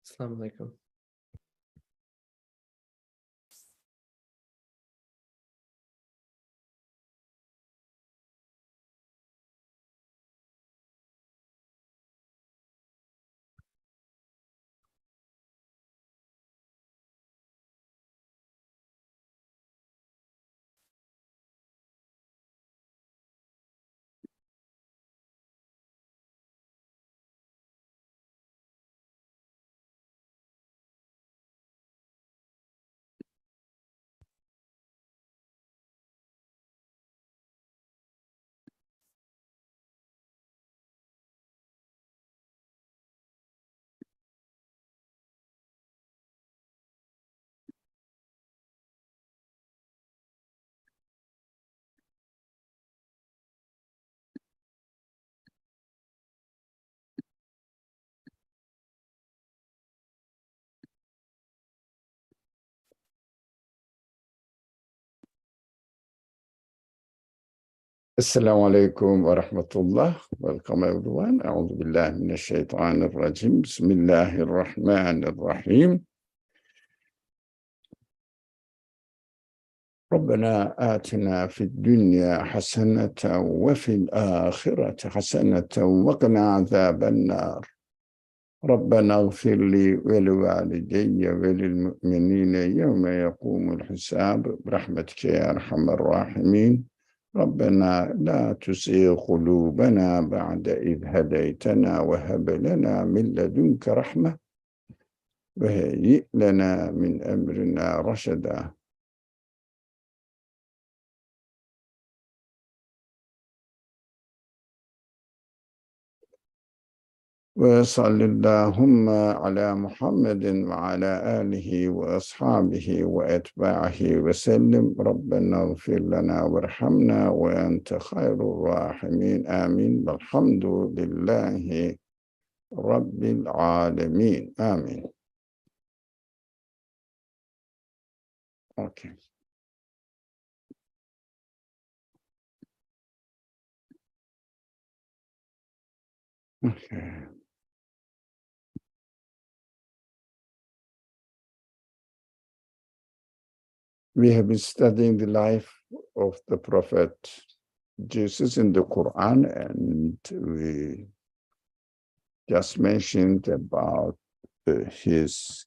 Assalamu alaikum. Assalamu alaikum wa rahmatullah. Welcome everyone. A'udhu billahi minash shaitanir rajim. Bismillahir rahmanir rahim. ربنا آتنا في الدنيا حسنة وفي الآخرة حسنة وقنا عذاب النار. ربنا اغفر لي ولوالدي وللمؤمنين يوم يقوم الحساب برحمتك يا أرحم الراحمين. ربنا لا تزغ قلوبنا بعد إذ هديتنا وهب لنا من لدنك رحمة وهيئ لنا من أمرنا رشدا. وصل اللهم على محمد وعلى آله وأصحابه وأتباعه وسلم. ربنا اغفر لنا وارحمنا وأنت خير الراحمين آمين. والحمد لله رب العالمين آمين. Okay. Okay. We have been studying the life of the Prophet Jesus in the Quran, and we just mentioned about his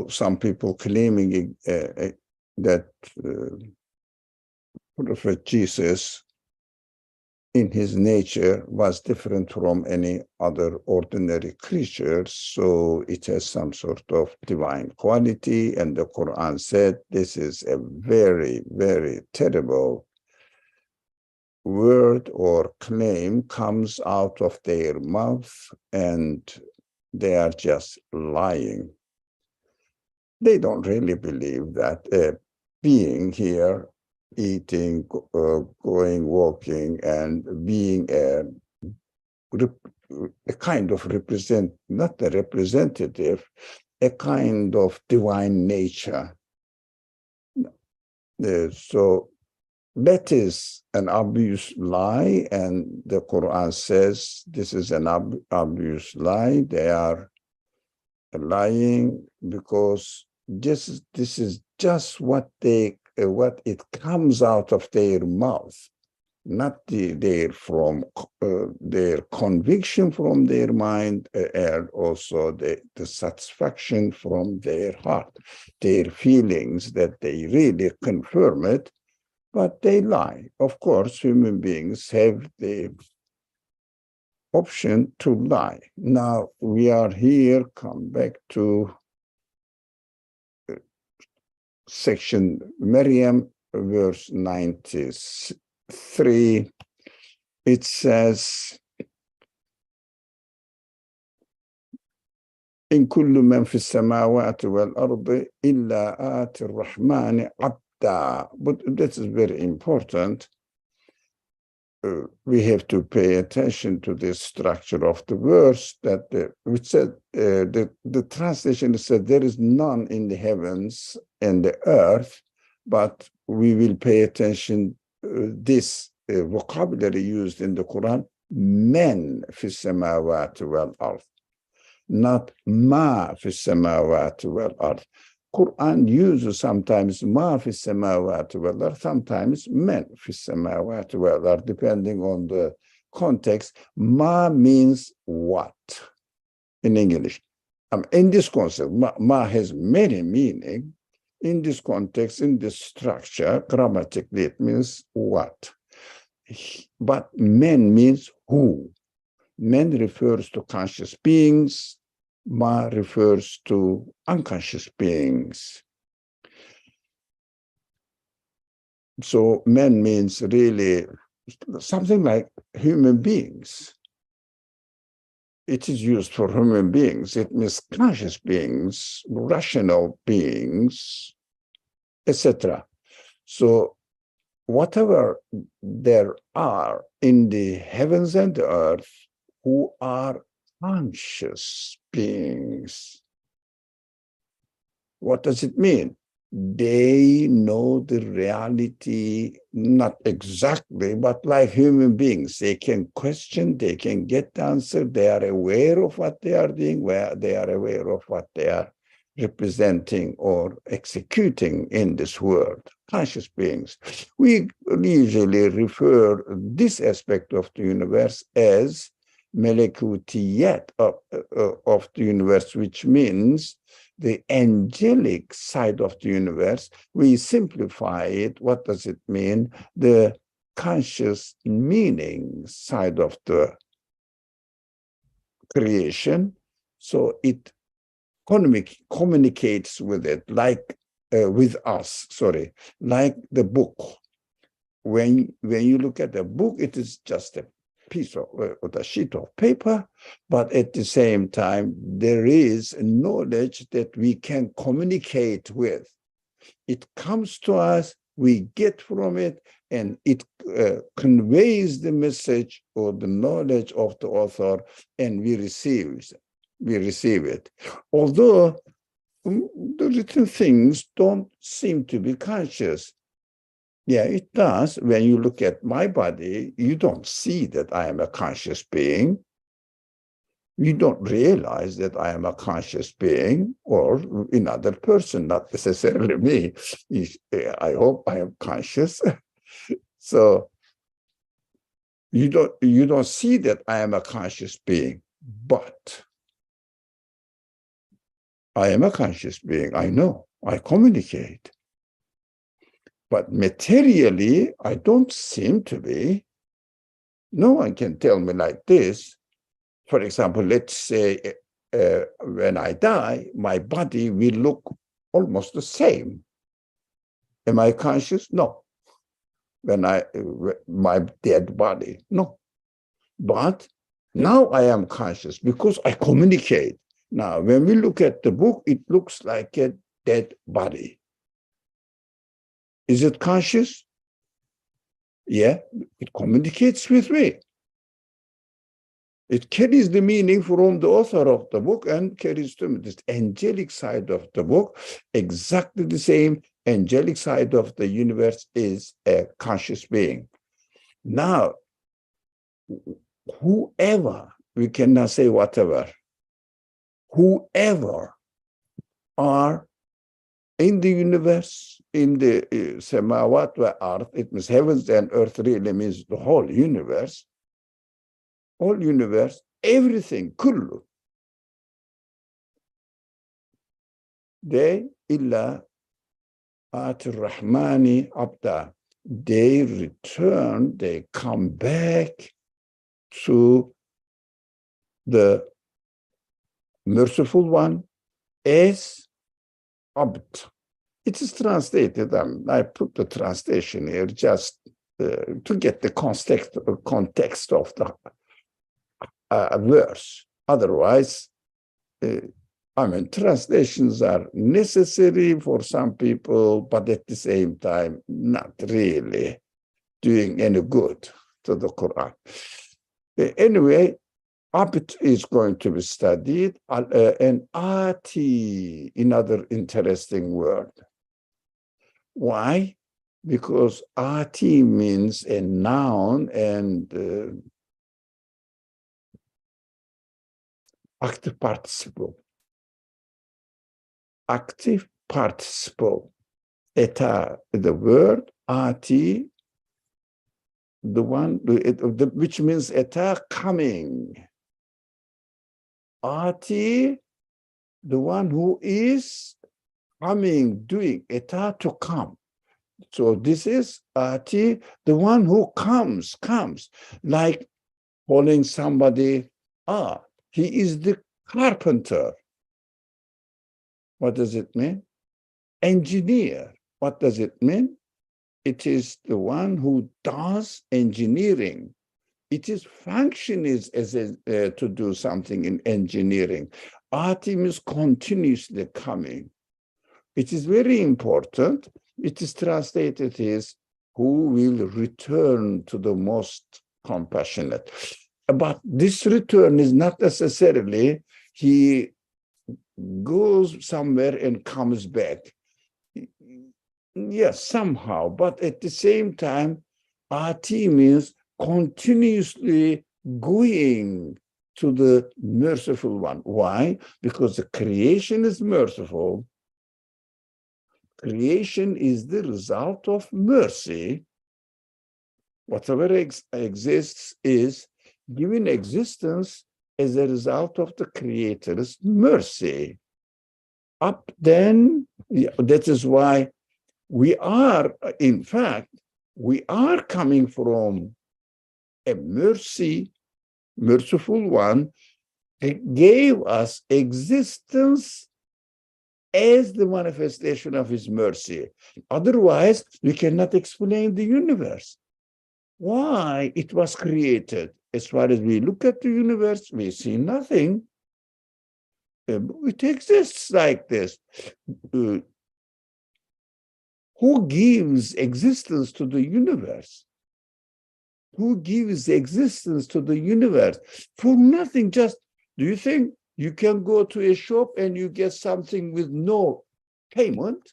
some people claiming that Prophet Jesus in his nature was different from any other ordinary creature, so it has some sort of divine quality, and the Quran said this is a very, very terrible word or claim comes out of their mouth, and they are just lying. They don't really believe that a being here eating, going, walking, and being a kind of not a representative, a kind of divine nature. So that is an obvious lie, and the Quran says this is an obvious lie. They are lying because this is just what it comes out of their mouth, not their conviction from their mind, and also the satisfaction from their heart, their feelings that they really confirm it, but they lie. Of course, human beings have the option to lie. Now we are here, come back to section Maryam, verse 93. It says, in kullu man fi samawati wal ardi illa ati ar-rahmani abda. But this is very important. We have to pay attention to the structure of the verse that which said the translation said there is none in the heavens and the earth but we will pay attention this vocabulary used in the Quran, men fi samawati wal ard, not ma fi samawati wal ard. Quran uses sometimes ma fi samawati wal ard, sometimes men fi samawati wal ard, depending on the context. Ma means what in English? In this concept, ma has many meanings. In this context, in this structure, grammatically, it means what. But men means who. Men refers to conscious beings. Ma refers to unconscious beings. So men means really something like human beings. It is used for human beings. It means conscious beings, rational beings, etc. So whatever there are in the heavens and the earth who are conscious beings. What does it mean? They know the reality, not exactly, but like human beings. They can question, they can get the answer, they are aware of what they are doing, where they are aware of what they are representing or executing in this world. Conscious beings. We usually refer this aspect of the universe as melekutiyat of the universe, which means the angelic side of the universe. We simplify it. What does it mean? The conscious meaning side of the creation. So it communicates with it, like with us, like the book. When you look at the book, it is just a piece of a sheet of paper, but at the same time, there is knowledge that we can communicate with. It comes to us, we get from it, and it conveys the message or the knowledge of the author, and we receive it. Although the written things don't seem to be conscious. Yeah, it does. When you look at my body, you don't see that I am a conscious being. You don't realize that I am a conscious being, or another person, not necessarily me. I hope I am conscious. So you don't see that I am a conscious being, but I am a conscious being. I know. I communicate. But materially, I don't seem to be. No one can tell me like this. For example, let's say when I die, my body will look almost the same. Am I conscious? No. My dead body? No. But now I am conscious because I communicate. Now, when we look at the book, it looks like a dead body. Is it conscious? Yeah, it communicates with me. It carries the meaning from the author of the book and carries to me this angelic side of the book. Exactly the same angelic side of the universe is a conscious being. Now, whoever, we cannot say whatever, whoever are in the universe, in the samawat wa ard, it means heavens and earth really means the whole universe, everything, kullu. They illa atir rahmani abda. They return, they come back to the merciful one as abd. It is translated, I put the translation here just to get the context of the verse. Otherwise, translations are necessary for some people, but at the same time, not really doing any good to the Quran. Anyway, Abd is going to be studied, and Ati, another interesting word. Why? because ati means a noun and active participle. Active participle. Eta, the word, ati, the one, which means eta, coming. Ati, the one who is coming, doing, eta, to come. So this is ati, the one who comes, like calling somebody, he is the carpenter. What does it mean? Engineer. What does it mean? It is the one who does engineering. Its function is to do something in engineering. Ati means continuously coming. It is very important. It is translated as who will return to the most compassionate. But this return is not necessarily he goes somewhere and comes back. Yes, somehow, but at the same time, ati means continuously going to the merciful one. Why? Because the creation is merciful. Creation is the result of mercy. Whatever exists is given existence as a result of the Creator's mercy. Up then, that is why we are, in fact, we are coming from a merciful one that gave us existence as the manifestation of his mercy. Otherwise, we cannot explain the universe. Why it was created. As far as we look at the universe, we see nothing. It exists like this. Who gives existence to the universe? Who gives existence to the universe? For nothing, just, do you think you can go to a shop and you get something with no payment?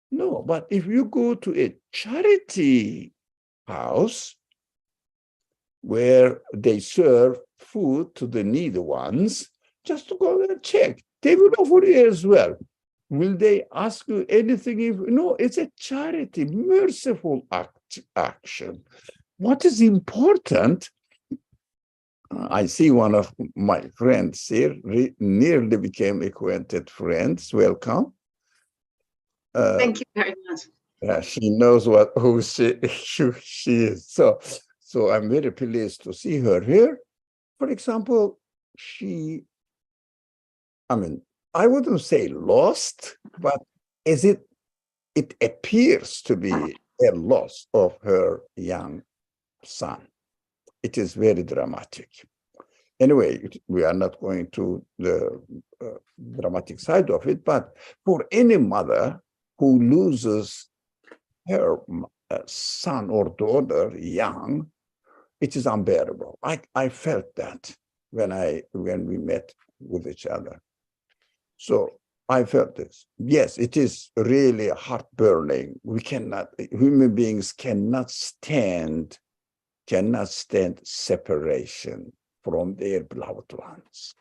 No, but if you go to a charity house where they serve food to the needy ones, just to go and check, they will offer you as well. Will they ask you anything? No, it's a charity, merciful action. What is important, I see one of my friends here, nearly became acquainted friends. Welcome. Thank you very much. She knows who she is. So I'm very pleased to see her here. For example, I wouldn't say lost, but it appears to be a loss of her young son. It is very dramatic. Anyway, we are not going to the dramatic side of it, but for any mother who loses her son or daughter young, it is unbearable. I felt that when we met with each other. So I felt this. Yes, it is really heart-burning. Human beings cannot stand separation from their beloved ones.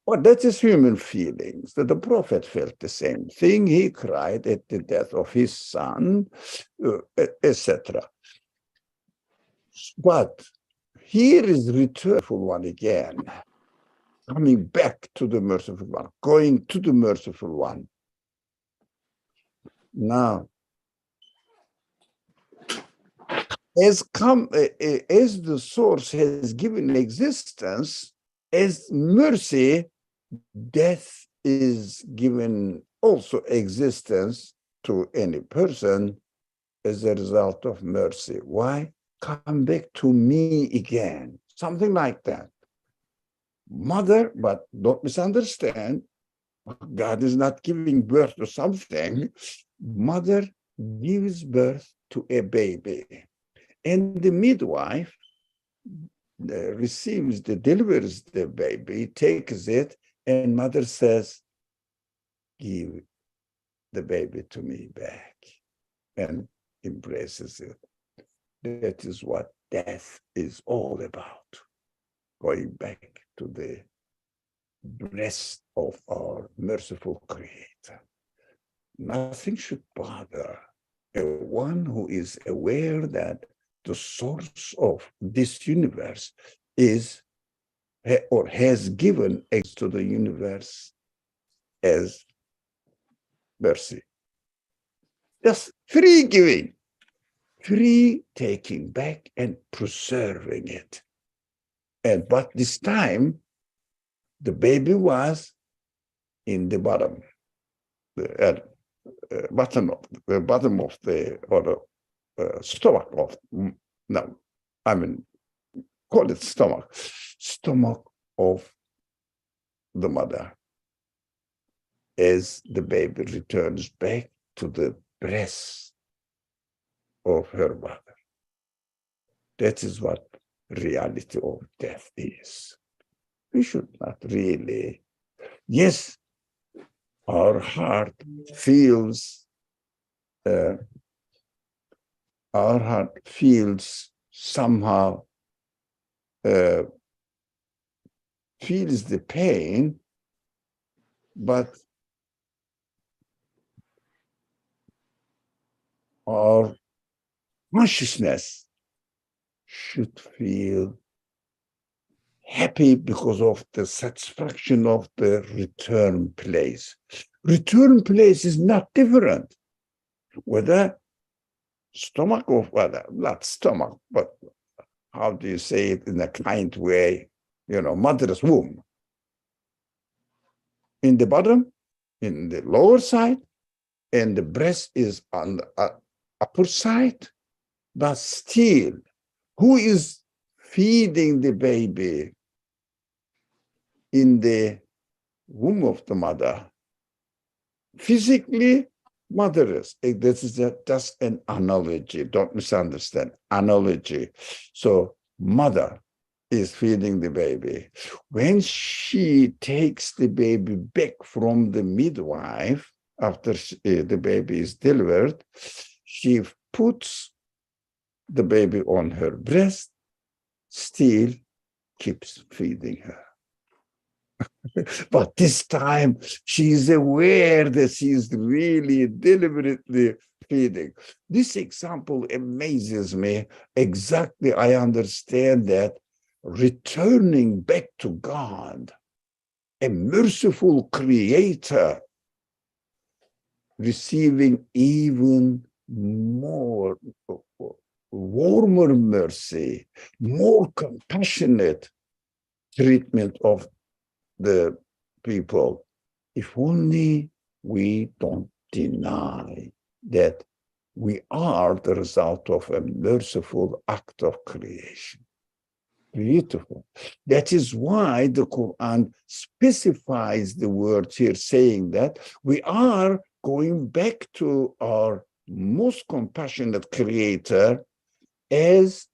But that is human feelings. That the prophet felt the same thing. He cried at the death of his son, etc. But here is returnful one again, coming back to the merciful one, going to the merciful one. Now, as the source has given existence, as mercy, death is given also existence to any person as a result of mercy. Why? Come back to me again. Something like that. Mother, but don't misunderstand, God is not giving birth to something. Mother gives birth to a baby. And the midwife delivers the baby, takes it, and mother says, give the baby to me back. And embraces it. That is what death is all about. Going back to the breast of our merciful Creator. Nothing should bother a one who is aware that the source of this universe is or has given eggs to the universe as mercy. Just free giving, free taking back and preserving it. But this time, the baby was in the bottom, the bottom of the stomach of, no, I mean, call it stomach of the mother, as the baby returns back to the breast of her mother. That is what reality of death is. We should not really, yes, our heart feels somehow feels the pain, but our consciousness should feel happy because of the satisfaction of the return place. Return place is not different. Whether stomach or whether not stomach, but how do you say it in a kind way? Mother's womb. In the bottom, in the lower side, and the breast is on the upper side, but still, who is feeding the baby in the womb of the mother? Physically, mother is. This is just an analogy. Don't misunderstand. Analogy. So mother is feeding the baby. When she takes the baby back from the midwife, after the baby is delivered, she puts the baby on her breast, still keeps feeding her. But this time, she is aware that she is really deliberately feeding. This example amazes me. Exactly, I understand that returning back to God, a merciful Creator, receiving even more, warmer mercy, more compassionate treatment of the people, if only we don't deny that we are the result of a merciful act of creation. Beautiful. That is why the Quran specifies the words here, saying that we are going back to our most compassionate Creator as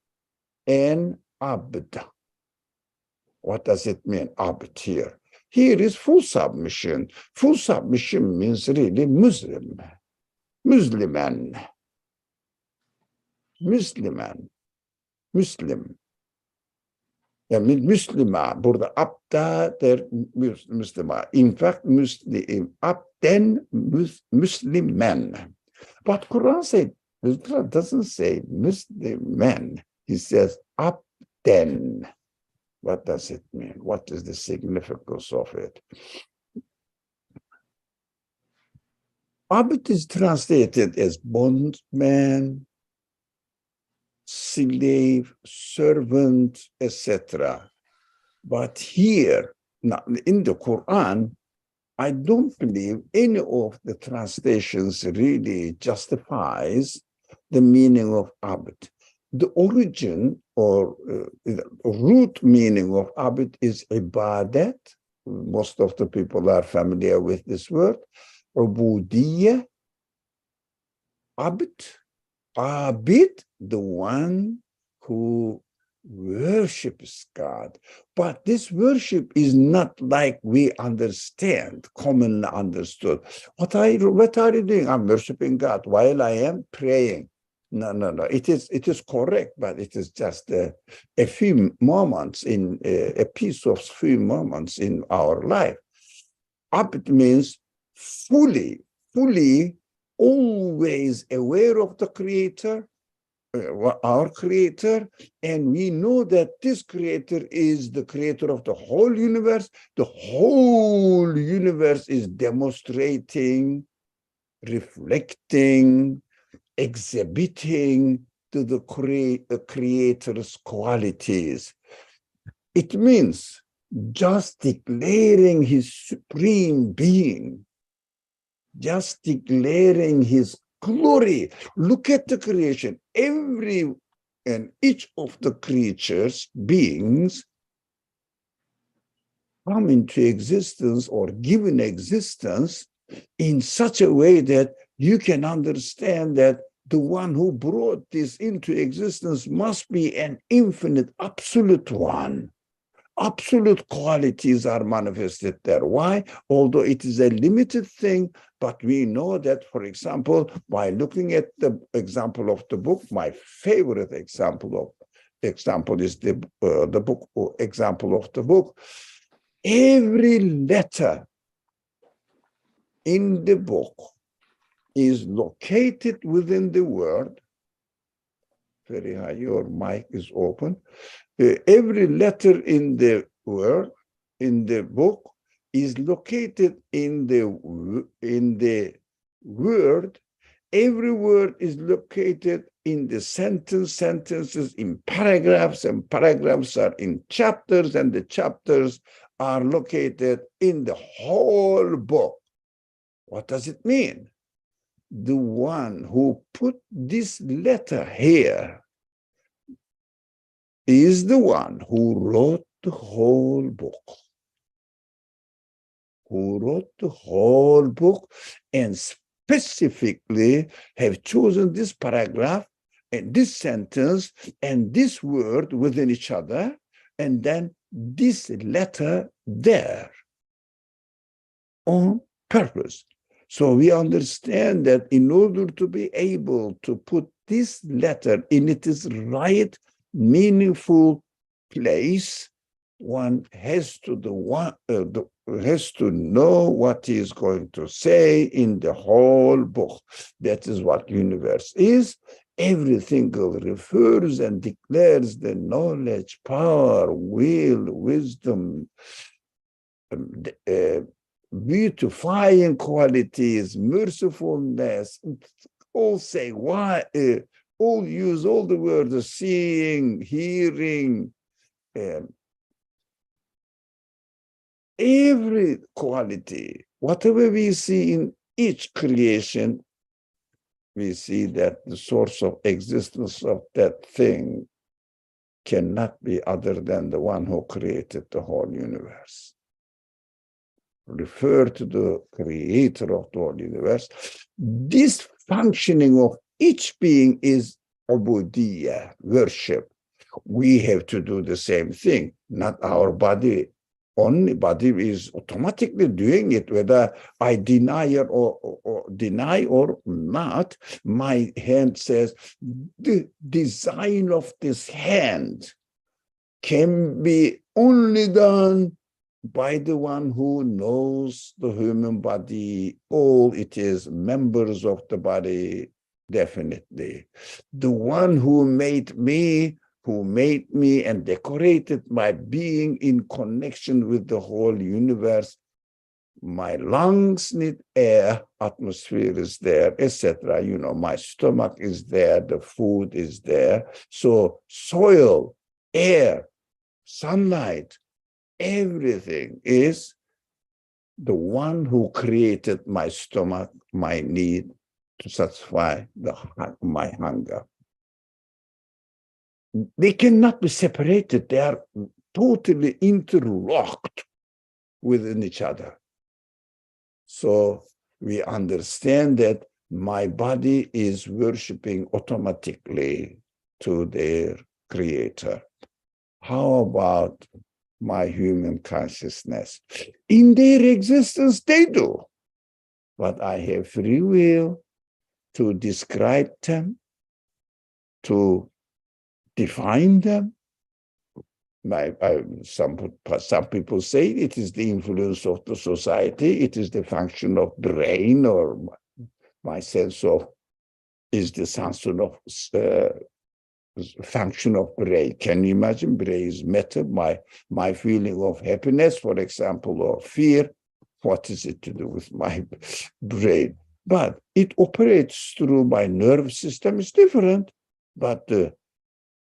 an abd. What does it mean, abd here? Here is full submission. Full submission means really Muslim. Musliman. Muslim. Yani Müslüman. Burada abda der Müslüman. In fact, abden Musliman. But Quran doesn't say Musliman. He says abden. What does it mean? What is the significance of it? Abd is translated as bondman, slave, servant, etc. But here, now in the Quran, I don't believe any of the translations really justifies the meaning of abd. The origin or root meaning of abd is ibadat. Most of the people are familiar with this word. Ubudiyya, abd, the one who worships God. But this worship is not like we understand, commonly understood. What are you doing? I'm worshiping God while I am praying. No. It is correct, but it is just a few moments in a piece of few moments in our life. Abd means fully, always aware of the Creator, our Creator, and we know that this Creator is the Creator of the whole universe. The whole universe is demonstrating, reflecting, exhibiting to the Creator's qualities. It means just declaring his supreme being, just declaring his glory. Look at the creation. Every and each of the creatures, beings, come into existence or given existence in such a way that you can understand that the one who brought this into existence must be an infinite, absolute one. Absolute qualities are manifested there. Why? Although it is a limited thing, but we know that, for example, by looking at the example of the book, my favorite example is the book example of the book. Every letter in the book is located within the word. Feriha, your mic is open. Every letter in the word, in the book, is located in the word. Every word is located in the sentences in paragraphs, and paragraphs are in chapters, and the chapters are located in the whole book. What does it mean? The one who put this letter here is the one who wrote the whole book. Who wrote the whole book and specifically have chosen this paragraph and this sentence and this word within each other, and then this letter there on purpose. So we understand that in order to be able to put this letter in its right, meaningful place, one has to has to know what he is going to say in the whole book. That is what universe is. Everything refers and declares the knowledge, power, will, wisdom, beautifying qualities, mercifulness. All say why. All use all the words: seeing, hearing. Every quality, whatever we see in each creation, we see that the source of existence of that thing cannot be other than the one who created the whole universe. Refer to the creator of the whole universe. This functioning of each being is ubudiyya, worship. We have to do the same thing, not our body. Only body is automatically doing it, whether I deny it or deny or not. My hand says the design of this hand can be only done by the one who knows the human body, all it is, members of the body, definitely. The one who made me and decorated my being in connection with the whole universe. My lungs need air, atmosphere is there, etc. You know, my stomach is there, the food is there. So soil, air, sunlight, everything is the one who created my stomach, my need to satisfy my hunger. They cannot be separated. They are totally interlocked within each other. So we understand that my body is worshiping automatically to their creator. How about my human consciousness? In their existence, they do. But I have free will to describe them, to define them. Some people say it is the influence of the society, it is the function of brain, or my sense of is the function of brain. Can you imagine? Brain is matter. My feeling of happiness, for example, or fear, what is it to do with my brain? But it operates through my nerve system. It's different, but the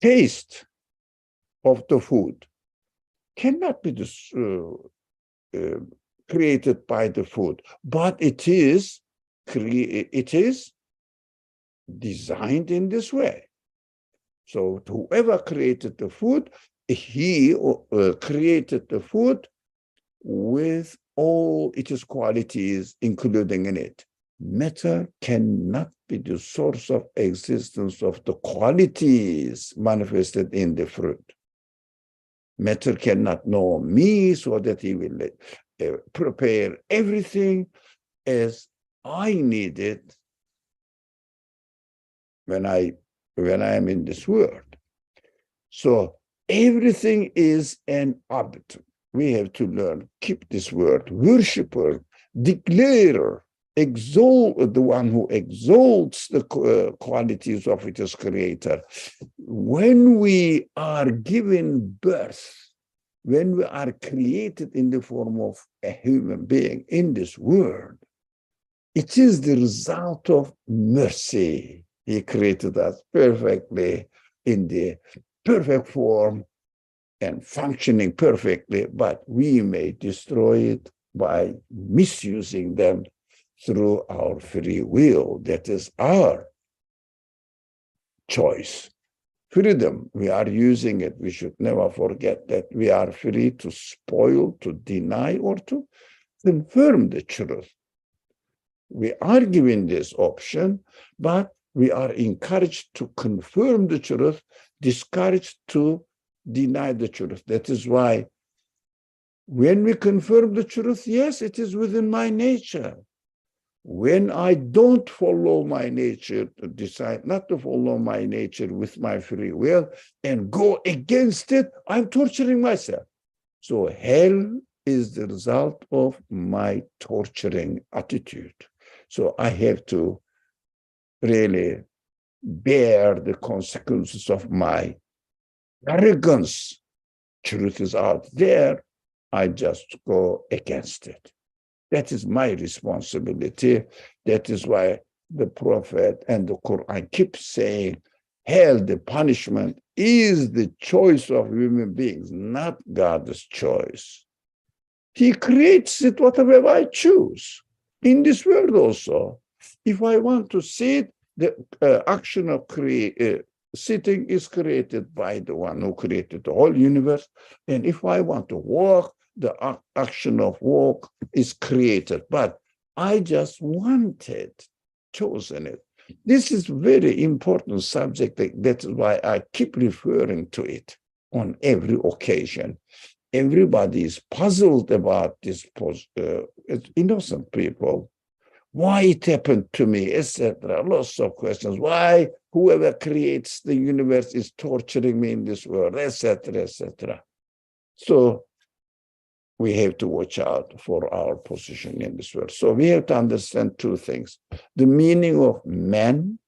taste of the food cannot be created by the food, but it is designed in this way. So whoever created the food, he created the food with all its qualities, including in it. Matter cannot be the source of existence of the qualities manifested in the fruit. Matter cannot know me so that he will prepare everything as I need it when I am in this world. So everything is an arbiter. We have to learn, keep this word, worshiper, declarer, exalt, the one who exalts the qualities of its creator. When we are given birth, when we are created in the form of a human being in this world, it is the result of mercy. He created us perfectly in the perfect form and functioning perfectly, but we may destroy it by misusing them through our free will. That is our choice. Freedom, we are using it. We should never forget that we are free to spoil, to deny, or to confirm the truth. We are given this option, but we are encouraged to confirm the truth, discouraged to deny the truth. That is why when we confirm the truth, yes, it is within my nature. When I don't follow my nature, to decide not to follow my nature with my free will and go against it, I'm torturing myself. So hell is the result of my torturing attitude. So I have to really bear the consequences of my arrogance. Truth is out there. I just go against it. That is my responsibility. That is why the Prophet and the Quran keep saying, hell, the punishment, is the choice of human beings, not God's choice. He creates it whatever I choose. In this world also, if I want to sit, the action of sitting is created by the one who created the whole universe. And if I want to walk, the action of walk is created. But I just wanted, chosen it. This is very important subject. That's why I keep referring to it on every occasion. Everybody is puzzled about this, innocent people. Why it happened to me, etc. Lots of questions. Why whoever creates the universe is torturing me in this world, etc., etc. So we have to watch out for our position in this world. So we have to understand two things. The meaning of man,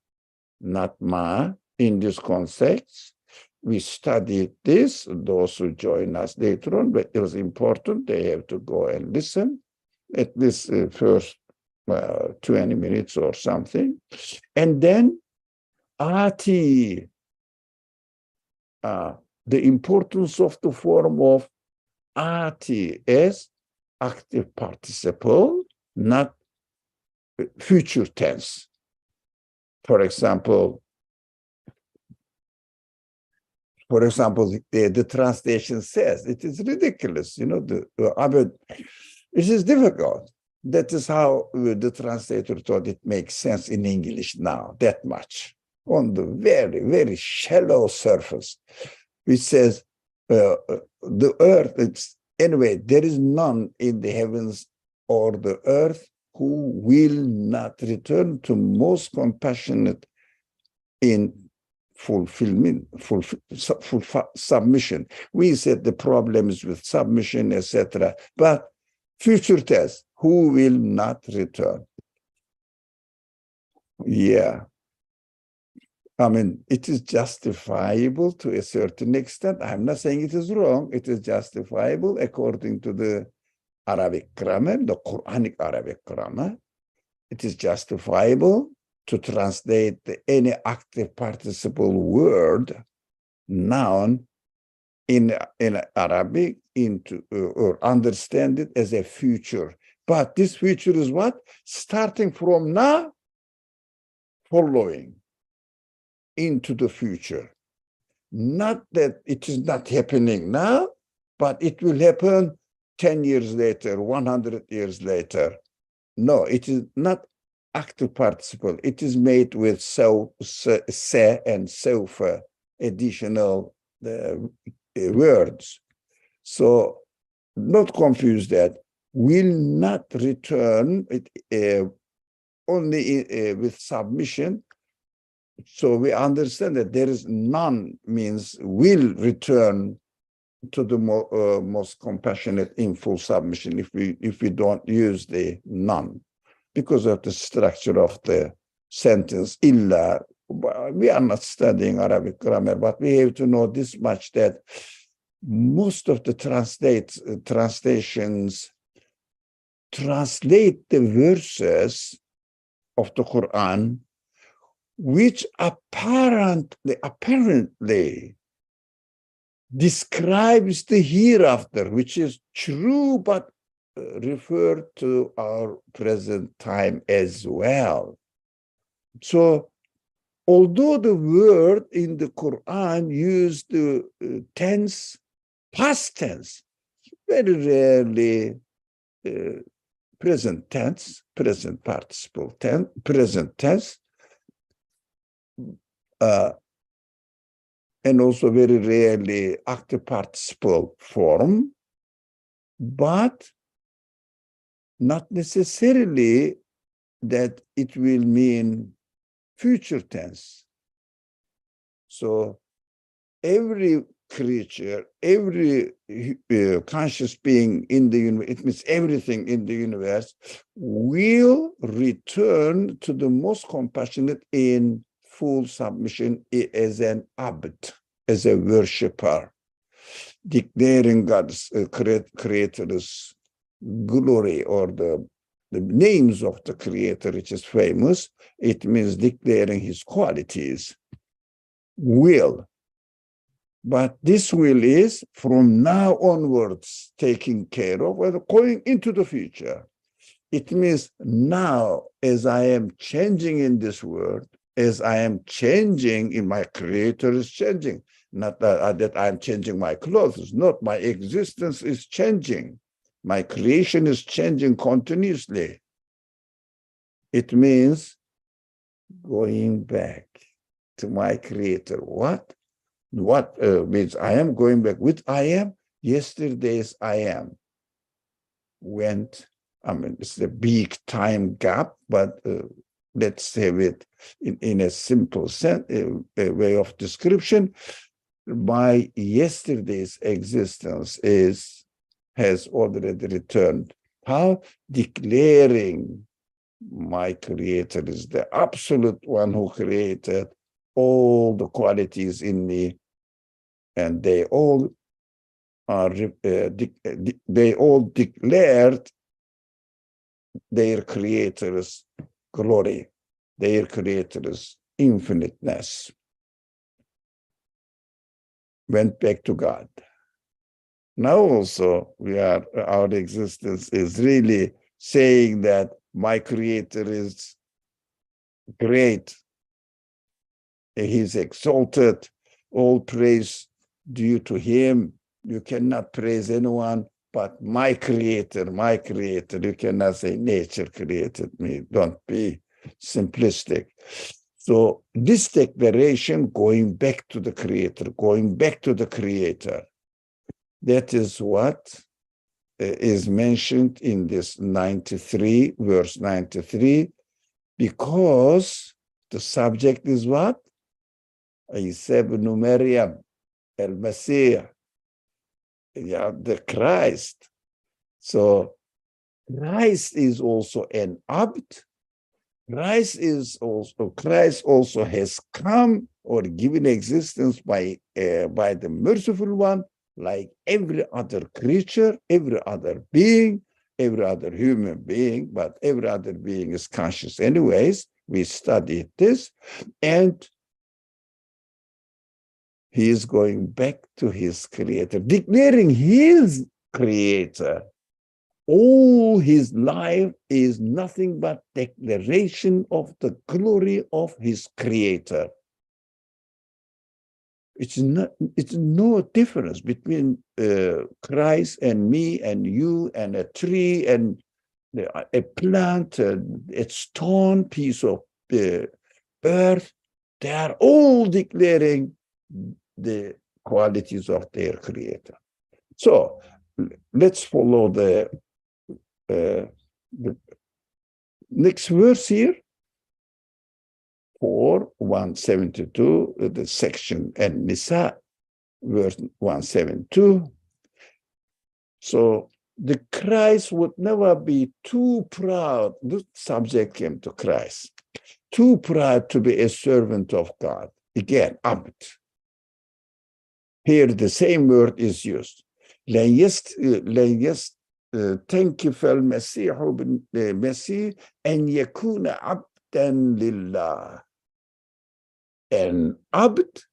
not ma, in this context. We studied this, those who join us later on, but it was important. They have to go and listen at least first 20 minutes or something. And then ati, the importance of the form of ati as active participle, not future tense. For example, the translation says, it is ridiculous, it is difficult. That is how the translator thought it makes sense in English now, that much. On the very, very shallow surface, which says, the earth, anyway, there is none in the heavens or the earth who will not return to most compassionate in fulfillment, submission. We said the problem is with submission, etc. But future tense, who will not return? Yeah. I mean, it is justifiable to a certain extent. I'm not saying it is wrong. It is justifiable according to the Arabic grammar, the Quranic Arabic grammar. It is justifiable to translate any active participle word, noun, in Arabic into or understand it as a future. But this future is what? Starting from now, following into the future. Not that it is not happening now, but it will happen 10 years later, 100 years later. No, it is not active participle. It is made with se and sofa additional words. So not confuse that. Will not return only with submission. So we understand that there is none means will return to the most compassionate in full submission if we don't use the none because of the structure of the sentence illa. We are not studying Arabic grammar, but we have to know this much that most of the translations translate the verses of the Quran which apparently describes the hereafter, which is true, but refer to our present time as well. So, although the word in the Quran used the tense, past tense, very rarely present tense, present participle tense, present tense, and also very rarely active participle form, but not necessarily that it will mean future tense. So every creature, every conscious being in the universe, it means everything in the universe, will return to the most compassionate in full submission as an abd, as a worshipper, declaring God's creator's glory or the names of the creator, which is famous. It means declaring his qualities. Will. But this will is from now onwards taken care of, or going into the future. It means now, as I am changing in this world, as I am changing in my creator is changing, not that I'm changing my clothes, not my existence is changing. My creation is changing continuously. It means going back to my creator. What? What means I am going back with I am? Yesterday's I am went, I mean, it's a big time gap, but let's have it in a simple a way of description. My yesterday's existence has already returned. How? Declaring my creator is the absolute one who created all the qualities in me, and they all are they all declared their creator's glory, their creator's infiniteness. Went back to God. Now also our existence is really saying that my creator is great. He's exalted, all praise due to him. You cannot praise anyone but my creator, my creator. You cannot say nature created me. Don't be simplistic. So this declaration, going back to the creator, going back to the creator, that is what is mentioned in this 93, verse 93, because the subject is what? Isa ibn Maryam, al-Masih, the Christ. So Christ is also an abd. Christ also has come or given existence by the merciful one, like every other creature, every other being, every other human being, but every other being is conscious. Anyways, we studied this, and he is going back to his creator, declaring his creator. All his life is nothing but declaration of the glory of his creator. It's no difference between Christ and me and you and a tree and a plant, a stone, piece of earth. They are all declaring the qualities of their creator. So let's follow the next verse here, 172, the section and Nisa, verse 172. So the Christ would never be too proud. The subject came to Christ, too proud to be a servant of God. Again, abd. Here the same word is used. تنكف المسيح بالمسيح أن يكون عبدا لله. An abd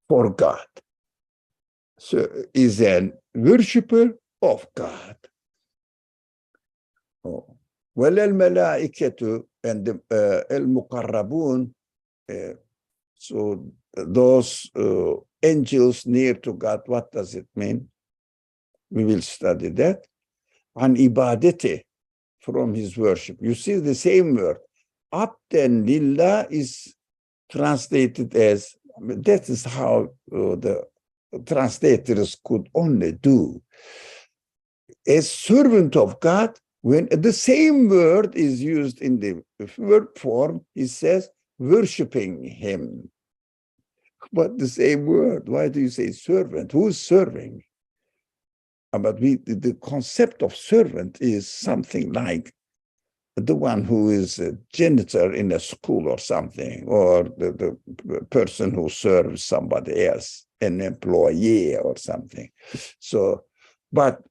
for God. So is an worshipper of God. ولا الملائكة and the المقربون, so those angels near to God, what does it mean? We will study that. عن ibadete, from his worship. You see the same word. Abden lillah is translated as, that is how the translators could only do. A servant of God, when the same word is used in the verb form, he says, worshiping him. But the same word, why do you say servant? Who's serving? But the concept of servant is something like the one who is a janitor in a school or something, or the person who serves somebody else, an employee or something. So, but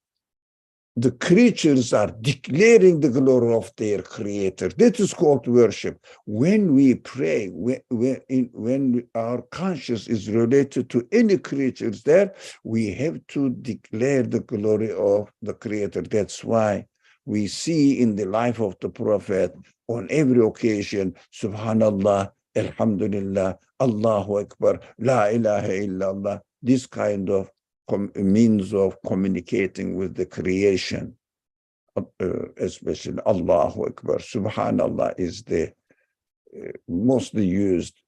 the creatures are declaring the glory of their creator. That is called worship. When we pray, when our conscience is related to any creatures there, we have to declare the glory of the creator. That's why we see in the life of the Prophet on every occasion, Subhanallah, Alhamdulillah, Allahu Akbar, La ilaha illallah, this kind of means of communicating with the creation, especially Allahu Akbar. Subhanallah is the mostly used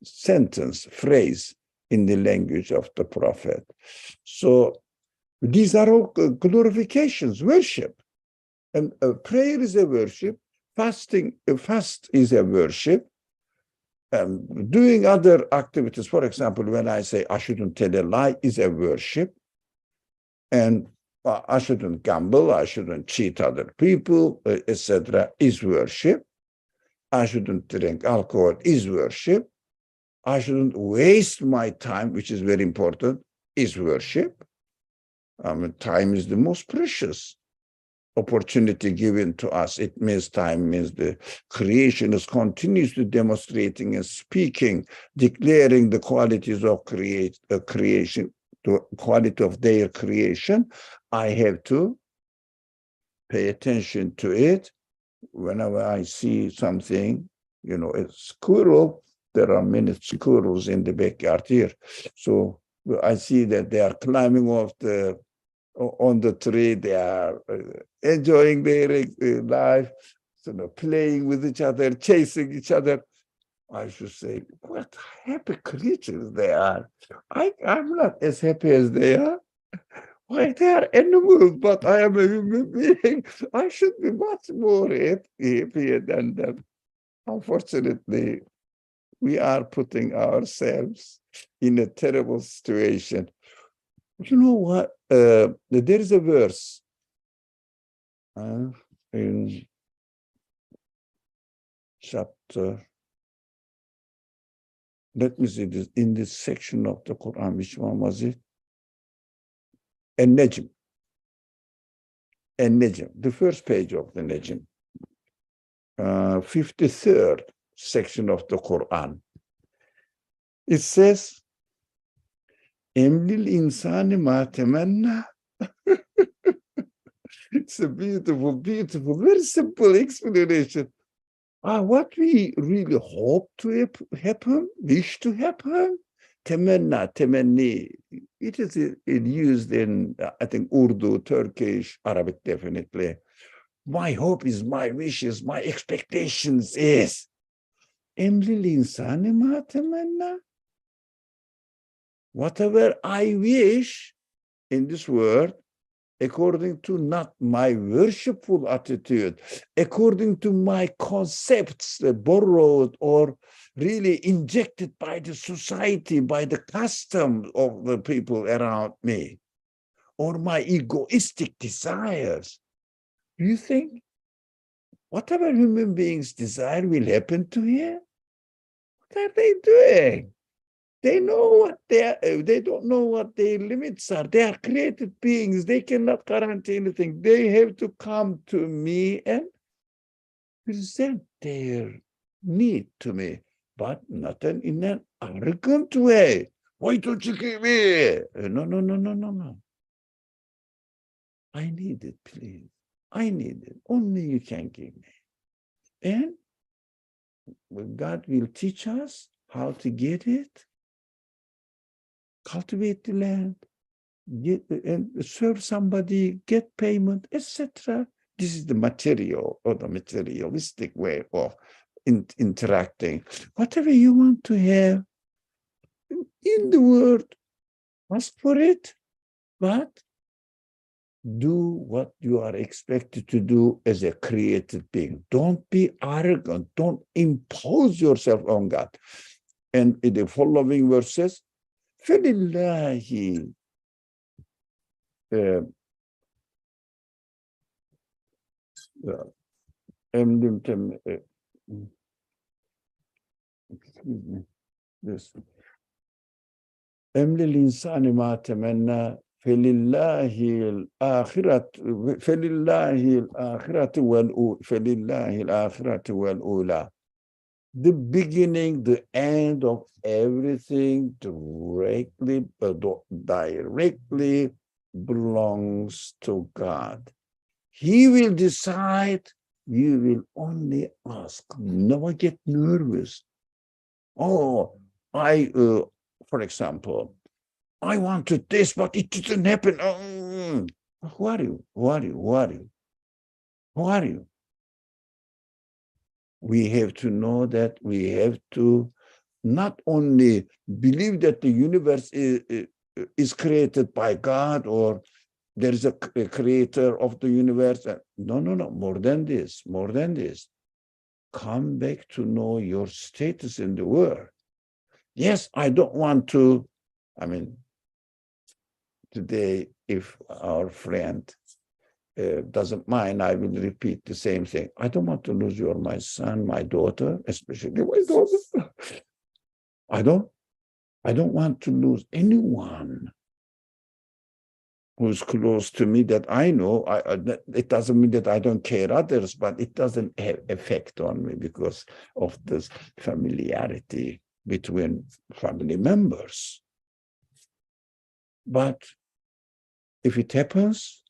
sentence, phrase in the language of the Prophet. So these are all glorifications, worship. And prayer is a worship, fast is a worship. Doing other activities, for example, when I say I shouldn't tell a lie, is a worship. And I shouldn't gamble, I shouldn't cheat other people, etc., is worship. I shouldn't drink alcohol, is worship. I shouldn't waste my time, which is very important, is worship. Time is the most precious opportunity given to us. It means time means the creation is continuously demonstrating and speaking, declaring the qualities of creation, the quality of their creation. I have to pay attention to it. Whenever I see something, a squirrel, there are many squirrels in the backyard here. So I see that they are climbing on the tree, they are enjoying their life, playing with each other, chasing each other. I should say, what happy creatures they are. I'm not as happy as they are. Why, they are animals, but I am a human being. I should be much more happy than them. Unfortunately, we are putting ourselves in a terrible situation. You know what? There is a verse in chapter, let me see this, in this section of the Quran, which one was it? An-Najm. An-Najm, the first page of the Najm. 53rd section of the Quran. It says, Emlil insani ma temenna. It's a beautiful, beautiful, very simple explanation. What we really hope to happen, wish to happen, temenna, temenni. It is used in, I think, Urdu, Turkish, Arabic, definitely. My hope is, my wishes, my expectations is. Emlil insani ma temenna. Whatever I wish in this world, according to not my worshipful attitude, according to my concepts borrowed or really injected by the society, by the custom of the people around me, or my egoistic desires. Do you think whatever human beings desire will happen to him? What are they doing? They know what they don't know what their limits are. They are created beings. They cannot guarantee anything. They have to come to me and present their need to me, but not in an arrogant way. Why don't you give me? No. I need it, please. I need it. Only you can give me. And God will teach us how to get it. Cultivate the land, and serve somebody, get payment, etc. This is the material or the materialistic way of interacting. Whatever you want to have in the world, ask for it, but do what you are expected to do as a created being. Don't be arrogant. Don't impose yourself on God. And in the following verses, فَلِلَّهِ excuse me, this emlil insani ma temenna felillahi al-akhiratu wal-ula. The beginning, the end of everything directly belongs to God. He will decide. You will only ask. Never get nervous. Oh, for example, I wanted this, but it didn't happen. Who are you? We have to know that we have to not only believe that the universe is created by God, or there is a creator of the universe. No, more than this. Come back to know your status in the world. Yes, I don't want to, today, if our friend doesn't mind, I will repeat the same thing. I don't want to lose you or my son, my daughter, especially my daughter. I don't want to lose anyone who's close to me that I know. It doesn't mean that I don't care others, but it doesn't have effect on me because of this familiarity between family members. But if it happens,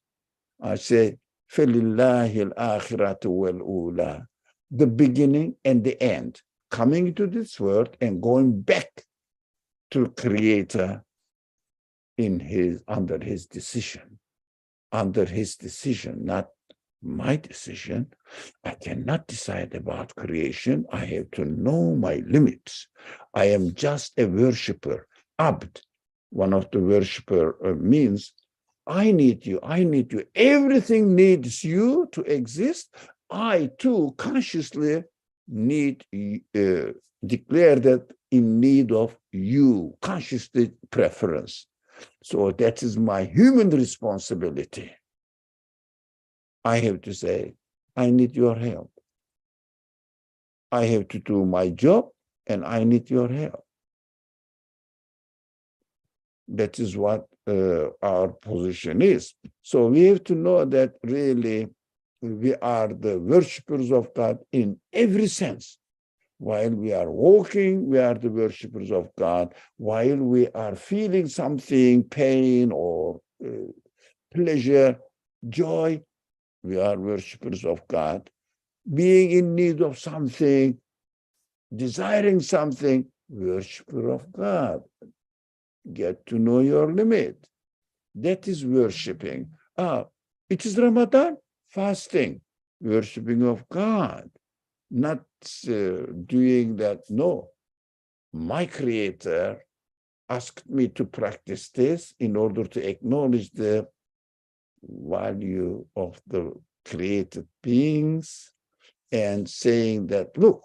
I say, فَلِلَّهِ الْآخِرَةُ وَالْأُولَى. The beginning and the end. Coming to this world and going back to Creator under his decision, not my decision. I cannot decide about creation. I have to know my limits. I am just a worshiper. Abd, one of the worshiper means, I need you. Everything needs you to exist. I too consciously need declare that in need of you, consciously preference. So that is my human responsibility. I have to say, I need your help. I have to do my job and I need your help. That is what our position is. So we have to know that really we are the worshippers of God in every sense. While we are walking, we are the worshippers of God. While we are feeling something, pain or pleasure, joy, we are worshippers of God. Being in need of something, desiring something, worshiper of God. Get to know your limit. That is worshiping. It is Ramadan, fasting, worshiping of God. Not doing that. No, my Creator asked me to practice this in order to acknowledge the value of the created beings and saying that, look,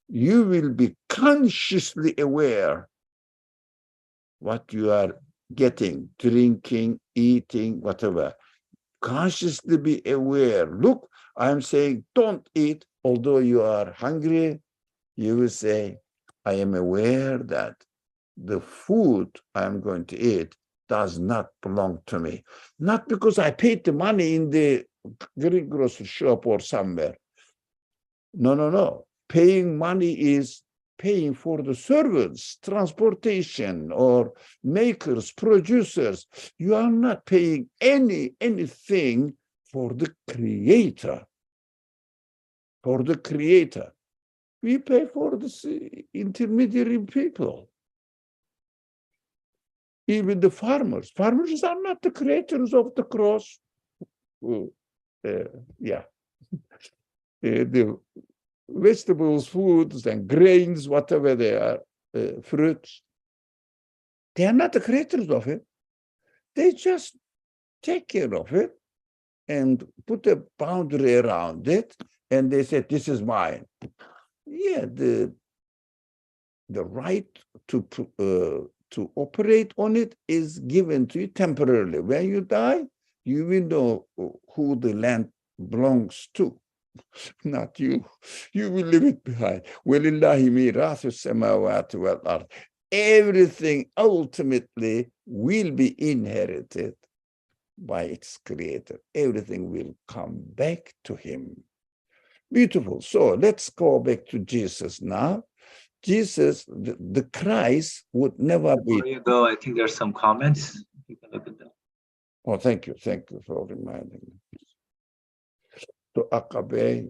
you will be consciously aware what you are getting, drinking, eating, whatever. Consciously be aware. Look, I'm saying don't eat, although you are hungry. You will say, I am aware that the food I'm going to eat does not belong to me. Not because I paid the money in the greengrocer shop or somewhere. No. Paying money is paying for the servants, transportation, or makers, producers. You are not paying anything for the Creator. For the Creator. We pay for the intermediary people. Even the farmers. Farmers are not the creators of the cross. The vegetables, foods, and grains, whatever they are, fruits, they are not the creators of it. They just take care of it and put a boundary around it, and they said, this is mine. Yeah, the right to operate on it is given to you temporarily. When you die, you will know who the land belongs to. Not you. You will leave it behind. وَلِلَّهِ مِيرَاثُ السَّمَاوَاتِ وَالْأَرْضِ. Everything ultimately will be inherited by its creator. Everything will come back to him. Beautiful. So let's go back to Jesus now. Jesus, the Christ would never be. Before you go, I think there's some comments. You can look at them. Oh, thank you. Thank you for reminding me. To Akabe,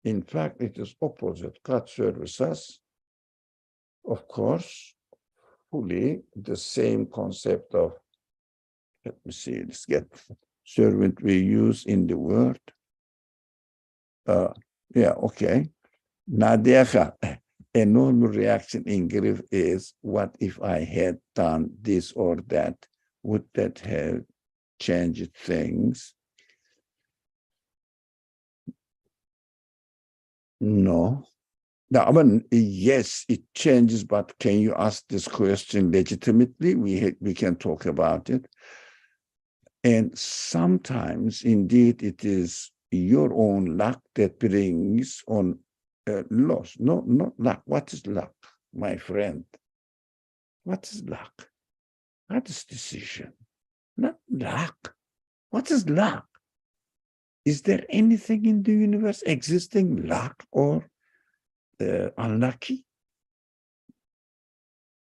in fact, it is opposite. God serves us, of course, fully the same concept of, let me see, let's get servant we use in the word. Okay. Nadecha, a normal reaction in grief is, what if I had done this or that? Would that have changed things? No. Now, I mean, yes, it changes, but can you ask this question legitimately? We can talk about it. And sometimes, indeed, it is your own luck that brings on loss. No, not luck. What is luck, my friend? What is luck? What is decision? Not luck. What is luck? Is there anything in the universe existing luck or unlucky?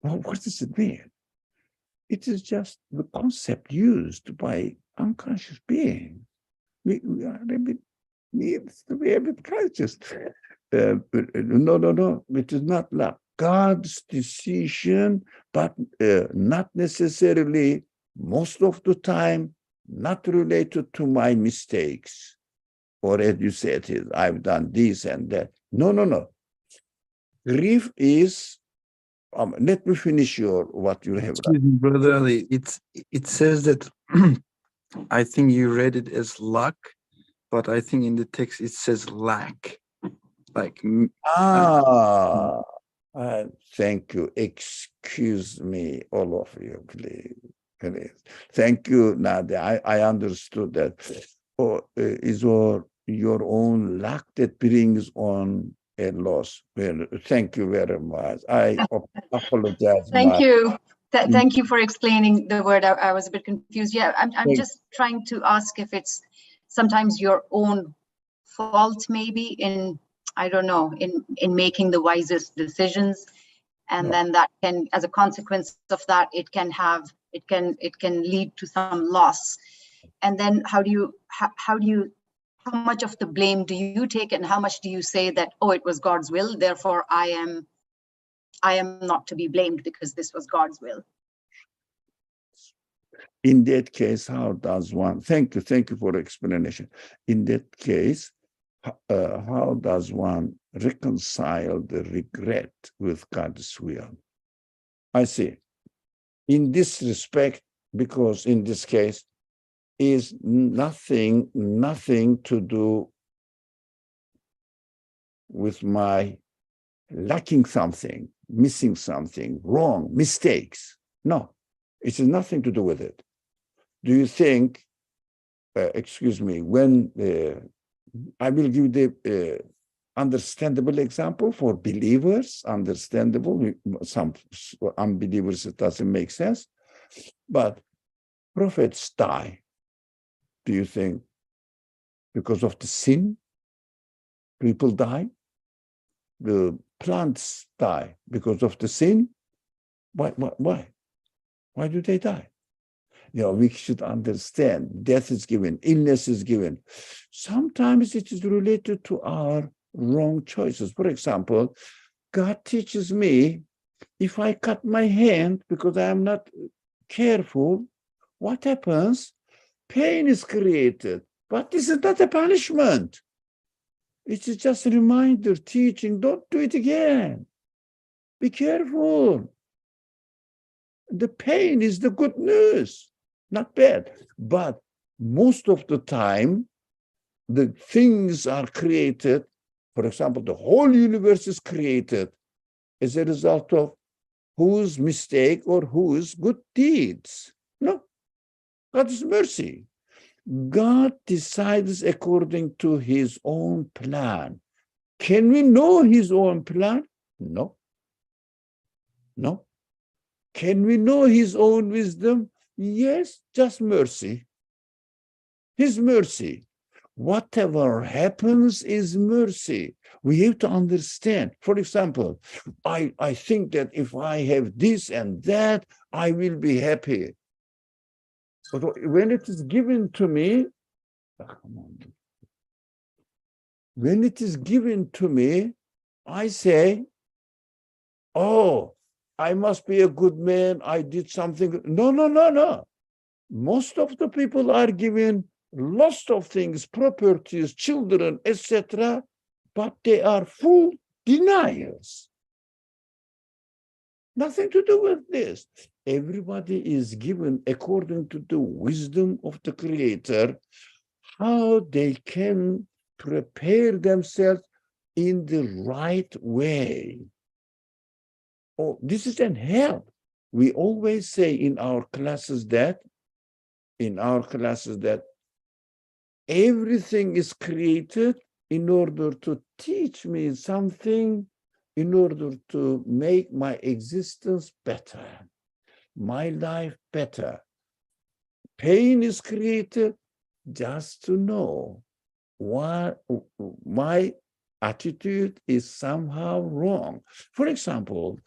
Well, what does it mean? It is just the concept used by unconscious beings. We are a bit, needs to be a bit conscious. No, it is not luck. God's decision, but not necessarily, most of the time, not related to my mistakes. Or as you said, I've done this and that. No. Grief is, let me finish what you have. Excuse me, Brother Ali. It says that I think you read it as luck, but I think in the text it says lack. Like, Thank you. Excuse me, all of you, please. Please. Thank you, Nadia. I understood that. Is your own luck that brings on a loss. Well, thank you very much. I apologize. Thank you. Thank you for explaining the word. I was a bit confused. Yeah, I'm just trying to ask if it's sometimes your own fault, maybe in, I don't know, in making the wisest decisions, and then that can, as a consequence of that, it can lead to some loss. And then how much of the blame do you take, and how much do you say that, oh, it was God's will, therefore I am not to be blamed because this was God's will? In that case, how does one, thank you for explanation. In that case, how does one reconcile the regret with God's will? I see. In this respect, because in this case, is nothing to do with my lacking something, missing something, wrong, mistakes. No, it has nothing to do with it. Do you think, excuse me, when I will give the understandable example for believers, understandable, some unbelievers it doesn't make sense, but prophets die. Do you think because of the sin, people die? The plants die because of the sin? Why? Why do they die? You know, we should understand death is given, illness is given. Sometimes it is related to our wrong choices. For example, God teaches me, if I cut my hand because I am not careful, what happens? Pain is created, but this is not a punishment. It is just a reminder, teaching, don't do it again. Be careful. The pain is the good news, not bad. But most of the time, the things are created. For example, the whole universe is created as a result of whose mistake or whose good deeds. No, God's mercy. God decides according to his own plan. Can we know his own plan? No. No. Can we know his own wisdom? Yes, just mercy. His mercy. Whatever happens is mercy. We have to understand. For example, I think that if I have this and that, I will be happy. But when it is given to me, when it is given to me, I say, oh, I must be a good man. I did something. No. Most of the people are given lots of things, properties, children, etc., but they are full deniers. Nothing to do with this. Everybody is given according to the wisdom of the Creator, how they can prepare themselves in the right way. Oh, this is an help. We always say in our classes that everything is created in order to teach me something, in order to make my existence better, my life better. Pain is created just to know why my attitude is somehow wrong. For example,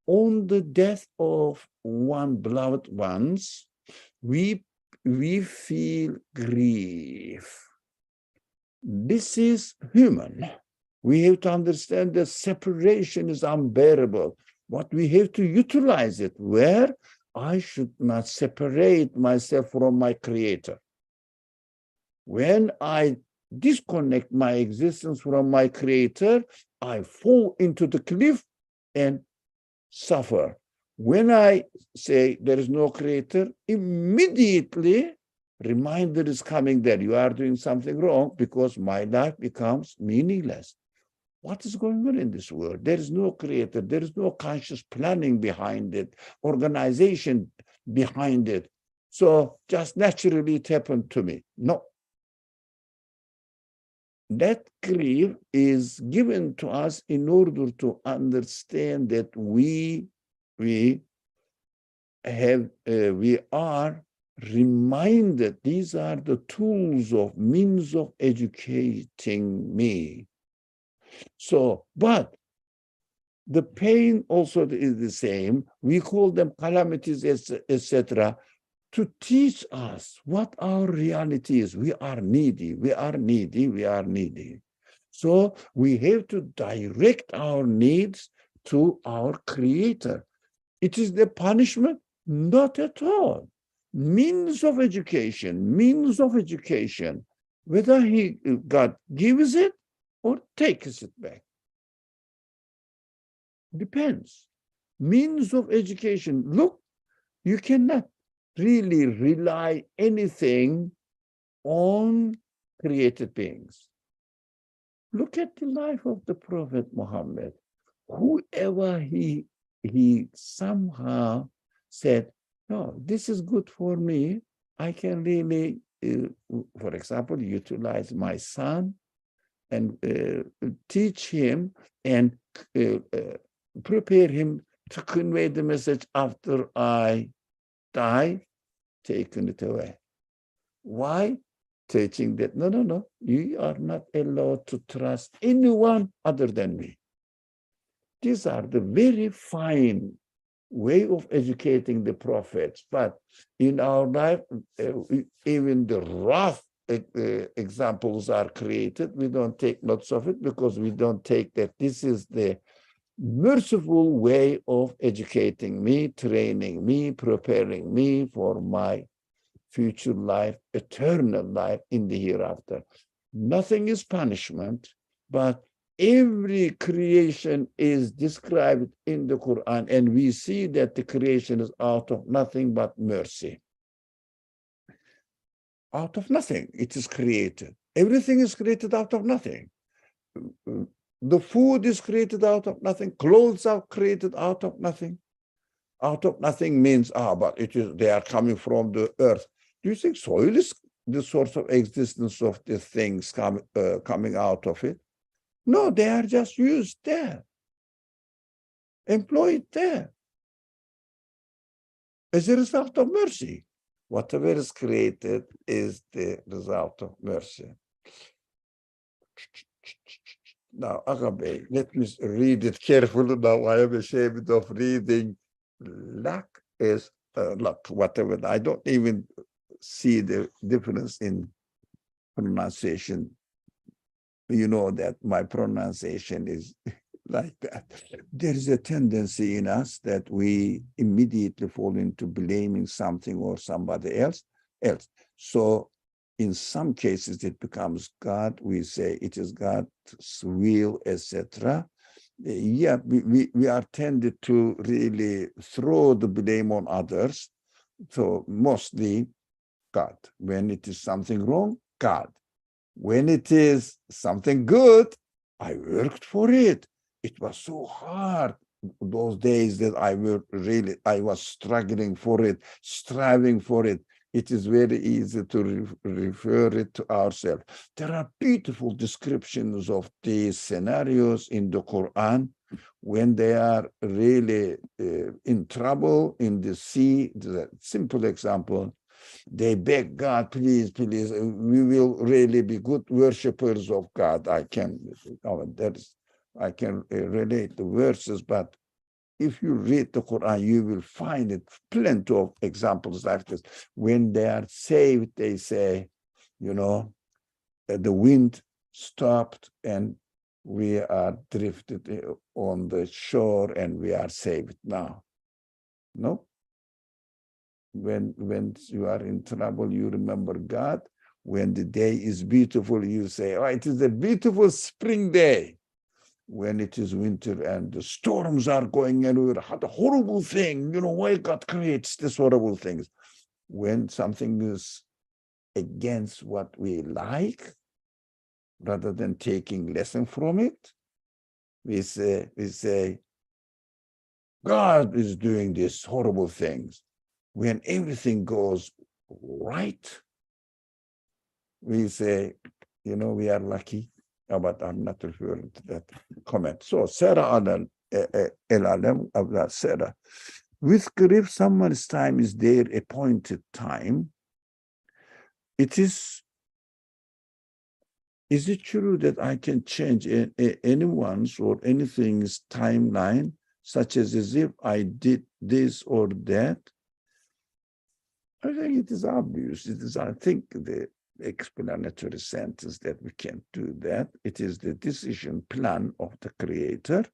on the death of one beloved ones, we feel grief. This is human. We have to understand that separation is unbearable. But we have to utilize it where I should not separate myself from my Creator. When I disconnect my existence from my Creator, I fall into the cliff and suffer. When I say there is no Creator, immediately reminder is coming that you are doing something wrong because my life becomes meaningless. What is going on in this world? There is no creator. There is no conscious planning behind it, organization behind it. So just naturally it happened to me. No. That grief is given to us in order to understand that we are reminded these are the tools of means of educating me. So, but the pain also is the same. We call them calamities, etc., to teach us what our reality is. We are needy, we are needy, we are needy. So we have to direct our needs to our Creator. It is the punishment? Not at all. Means of education, whether God gives it or takes it back. Depends. Means of education. Look, you cannot really rely anything on created beings. Look at the life of the Prophet Muhammad. Whoever he somehow said, no, this is good for me. I can really, for example, utilize my son and teach him and prepare him to convey the message after I die, taking it away. Why? Teaching that, no, you are not allowed to trust anyone other than me. These are the very fine way of educating the prophets. But in our life, even the rough examples are created. We don't take notes of it because we don't take that this is the merciful way of educating me, training me, preparing me for my future life, eternal life in the hereafter. Nothing is punishment, but every creation is described in the Quran, and we see that the creation is out of nothing but mercy. Out of nothing, it is created. Everything is created out of nothing. The food is created out of nothing. Clothes are created out of nothing. Out of nothing means, but they are coming from the earth. Do you think soil is the source of existence of the things coming out of it? No, they are just used there, employed there, as a result of mercy. Whatever is created is the result of mercy. Now, Agabe, let me read it carefully. Now, I am ashamed of reading. Luck is luck, whatever. I don't even see the difference in pronunciation. You know that my pronunciation is like that. There is a tendency in us that we immediately fall into blaming something or somebody else. So in some cases, it becomes God. We say it is God's will, etc. Yeah, we are tended to really throw the blame on others. So mostly God. When it is something wrong, God. When it is something good, I worked for it. It was so hard those days that I was struggling for it, striving for it. It is very easy to refer it to ourselves. There are beautiful descriptions of these scenarios in the Quran when they are really in trouble in the sea. The simple example, they beg God, please, we will really be good worshippers of God. I can relate the verses, but if you read the Quran, you will find it plenty of examples like this. When they are saved, they say, the wind stopped and we are drifted on the shore and we are saved now. No? When you are in trouble, you remember God. When the day is beautiful, you say, oh, it is a beautiful spring day. When it is winter and the storms are going and had a horrible thing, why God creates these horrible things? When something is against what we like, rather than taking lesson from it, We say, God is doing these horrible things. When everything goes right, we say, we are lucky. But I'm not referring to that comment. So Sarah el-Alem of that Sarah. With grief, someone's time is their appointed time. Is it true that I can change anyone's or anything's timeline, such as if I did this or that? I think it is obvious. I think, the explanatory sentence that we can't do that. It is the decision plan of the Creator.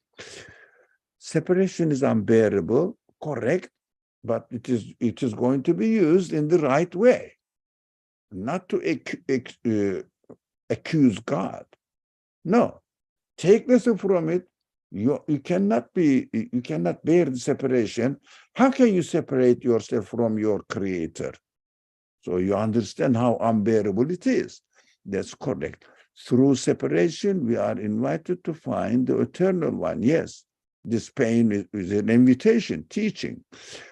Separation is unbearable, correct, but it is going to be used in the right way, not to accuse God. No, take lesson from it. You cannot bear the separation. How can you separate yourself from your Creator? So you understand how unbearable it is. That's correct. Through separation, we are invited to find the eternal one. Yes, this pain is an invitation, teaching,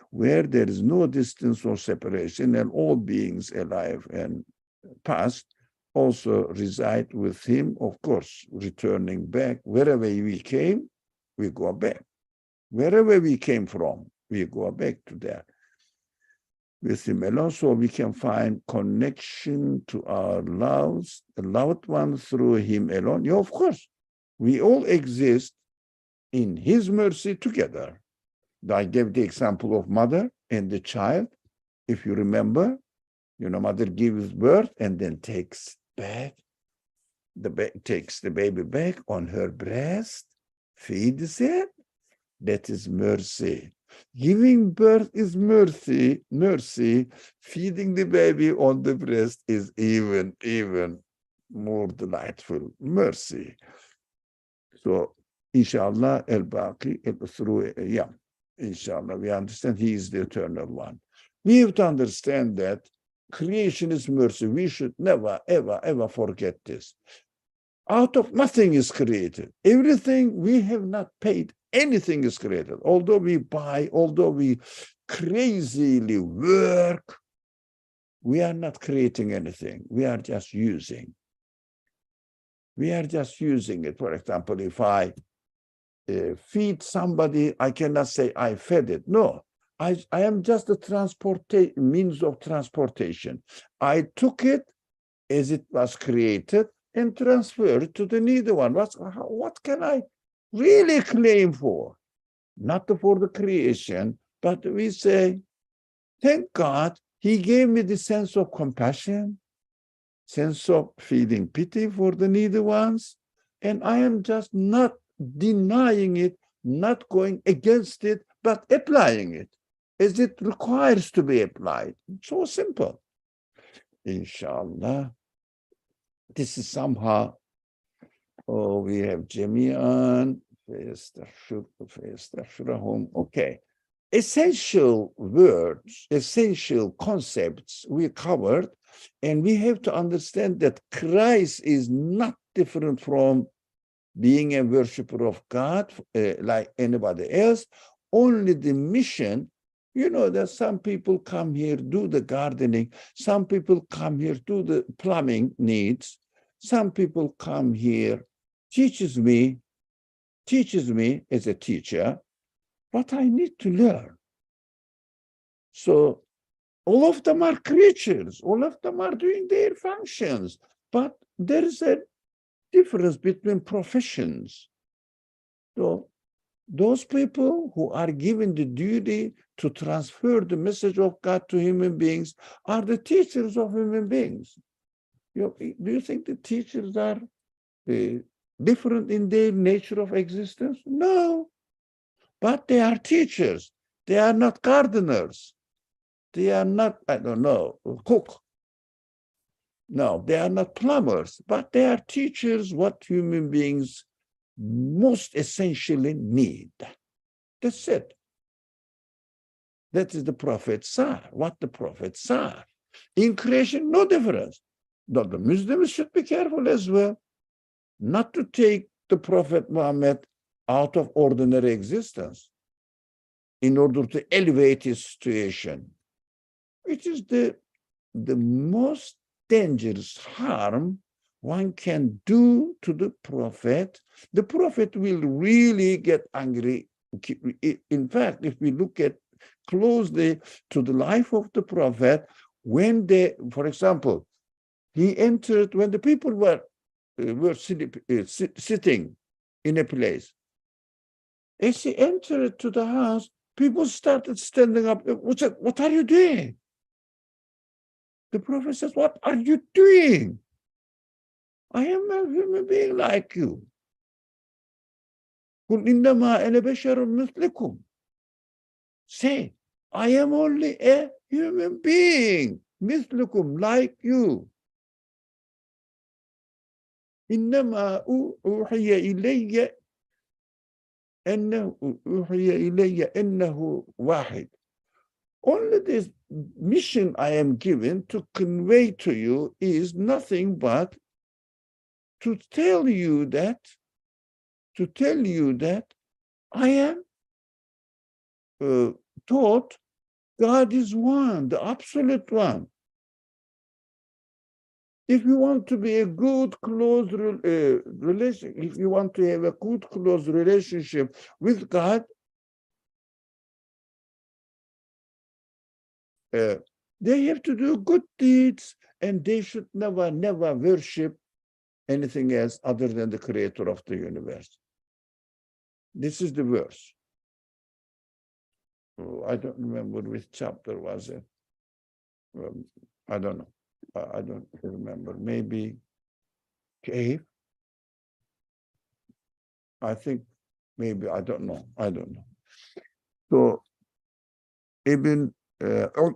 where there is no distance or separation, and all beings alive and past also reside with him, of course, returning back. Wherever we came, we go back. Wherever we came from, we go back to that. With him alone, so we can find connection to our loved one through him alone. Yeah, of course, we all exist in his mercy together. I gave the example of mother and the child. If you remember, mother gives birth and then takes the baby back on her breast, feeds it. That is mercy. Giving birth is mercy. Feeding the baby on the breast is even more delightful. Mercy. So, inshallah, al-Baqi, inshallah, we understand he is the eternal one. We have to understand that creation is mercy. We should never, ever, ever forget this. Out of nothing is created. Everything we have not paid, anything is created. Although we buy, although we crazily work, we are not creating anything. We are just using. We are just using it. For example, if I feed somebody, I cannot say I fed it. No, I am just a means of transportation. I took it as it was created and transfer it to the needy one. What can I really claim for? Not for the creation, but we say, thank God, he gave me the sense of compassion, sense of feeling pity for the needy ones, and I am just not denying it, not going against it, but applying it as it requires to be applied. So simple. Inshallah. This is somehow, we have Jami'an, okay. Essential words, essential concepts we covered, and we have to understand that Christ is not different from being a worshiper of God like anybody else. Only the mission, that some people come here, do the gardening, some people come here, do the plumbing needs, some people come here, teaches me as a teacher what I need to learn. So all of them are creatures, all of them are doing their functions, but there is a difference between professions. So those people who are given the duty to transfer the message of God to human beings are the teachers of human beings. Do you think the teachers are different in their nature of existence? No, but they are teachers. They are not gardeners. They are not, cook. No, they are not plumbers, but they are teachers what human beings most essentially need. That's it. That is the prophets are, what the prophets are. In creation, no difference. But the Muslims should be careful as well, not to take the Prophet Muhammad out of ordinary existence in order to elevate his situation. It is the most dangerous harm one can do to the prophet. The prophet will really get angry. In fact, if we look at closely to the life of the prophet, when they, for example, he entered when the people were sitting in a place. As he entered to the house, people started standing up. What are you doing? The prophet says, what are you doing? I am a human being like you. Say, I am only a human being, like you. إنما أوحي إلي أنه واحد. Only this mission I am given to convey to you is nothing but to tell you that I am taught God is one, the absolute one. If you want to be a good, close relation, if you want to have a good, close relationship with God, they have to do good deeds, and they should never worship anything else other than the creator of the universe. This is the verse. Oh, I don't remember which chapter was it. I don't know. I don't remember. Maybe cave. I think maybe, I don't know. So Ibn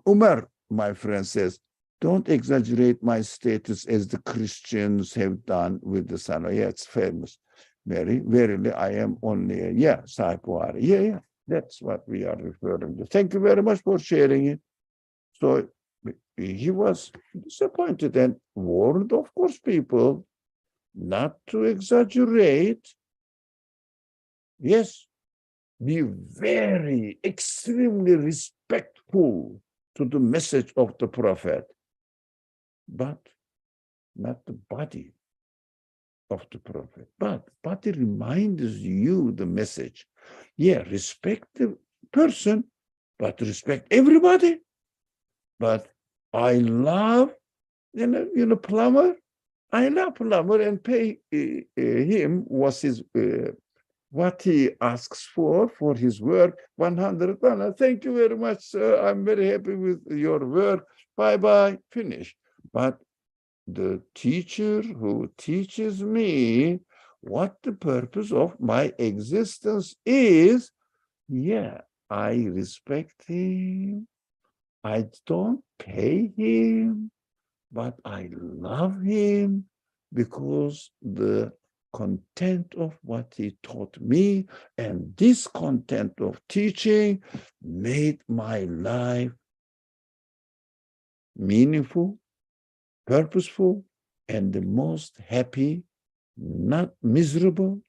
Umar, my friend, says, don't exaggerate my status as the Christians have done with the son. Yeah, it's famous. Verily, I am only a, Saipuari. Yeah, that's what we are referring to. Thank you very much for sharing it. So he was disappointed and warned, of course, people not to exaggerate. Yes, be very, extremely respectful to the message of the prophet, but not the body of the prophet. But body reminds you the message. Yeah, respect the person, but respect everybody. But I love, plumber. I love plumber and pay him what he asks for his work, $100. Thank you very much, sir. I'm very happy with your work. Bye-bye, finish. But the teacher who teaches me what the purpose of my existence is, I respect him. I don't pay him, but I love him because the content of what he taught me, and this content of teaching made my life meaningful, purposeful, and the most happy, not miserable,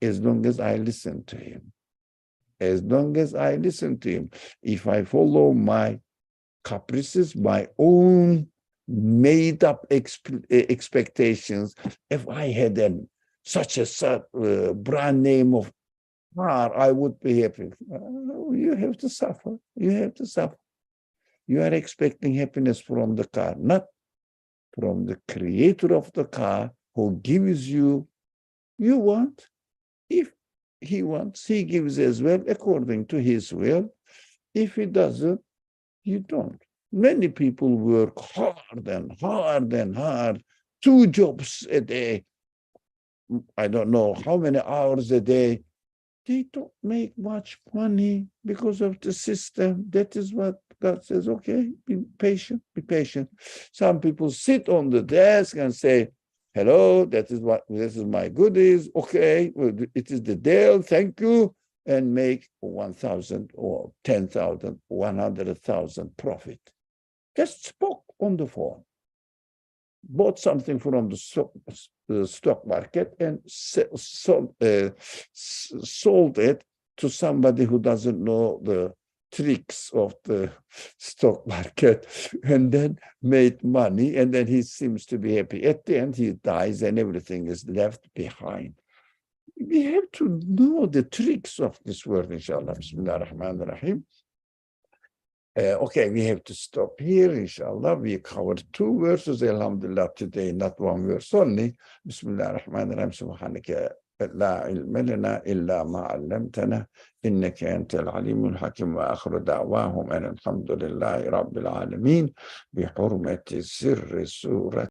as long as I listen to him. As long as I listen to him. If I follow my caprices, my own made-up expectations, if I had such a brand name of car, I would be happy. You have to suffer. You have to suffer. You are expecting happiness from the car, not from the creator of the car who gives you want. If he wants, he gives as well according to his will. If he doesn't, you don't. Many people work hard and hard and hard, 2 jobs a day. I don't know how many hours a day. They don't make much money because of the system. That is what God says, okay, be patient, be patient. Some people sit on the desk and say, hello, this is my goodies. Okay, well, it is the deal, thank you, and make 1,000 or 10,000, 100,000 profit. Just spoke on the phone. bought something from the stock market and sold it to somebody who doesn't know the tricks of the stock market, and then made money, and then he seems to be happy. At the end, he dies and everything is left behind. We have to know the tricks of this world, inshallah. Bismillah ar-Rahman ar-Rahim. Okay, we have to stop here, inshallah. We covered 2 verses, alhamdulillah, today, not 1 verse only. Bismillah ar-Rahman ar-Rahim. Subhanaka لا علم لنا إلا ما علمتنا إنك أنت العليم الحكيم وآخر دعواهم أن الحمد لله رب العالمين بحرمة سر سورة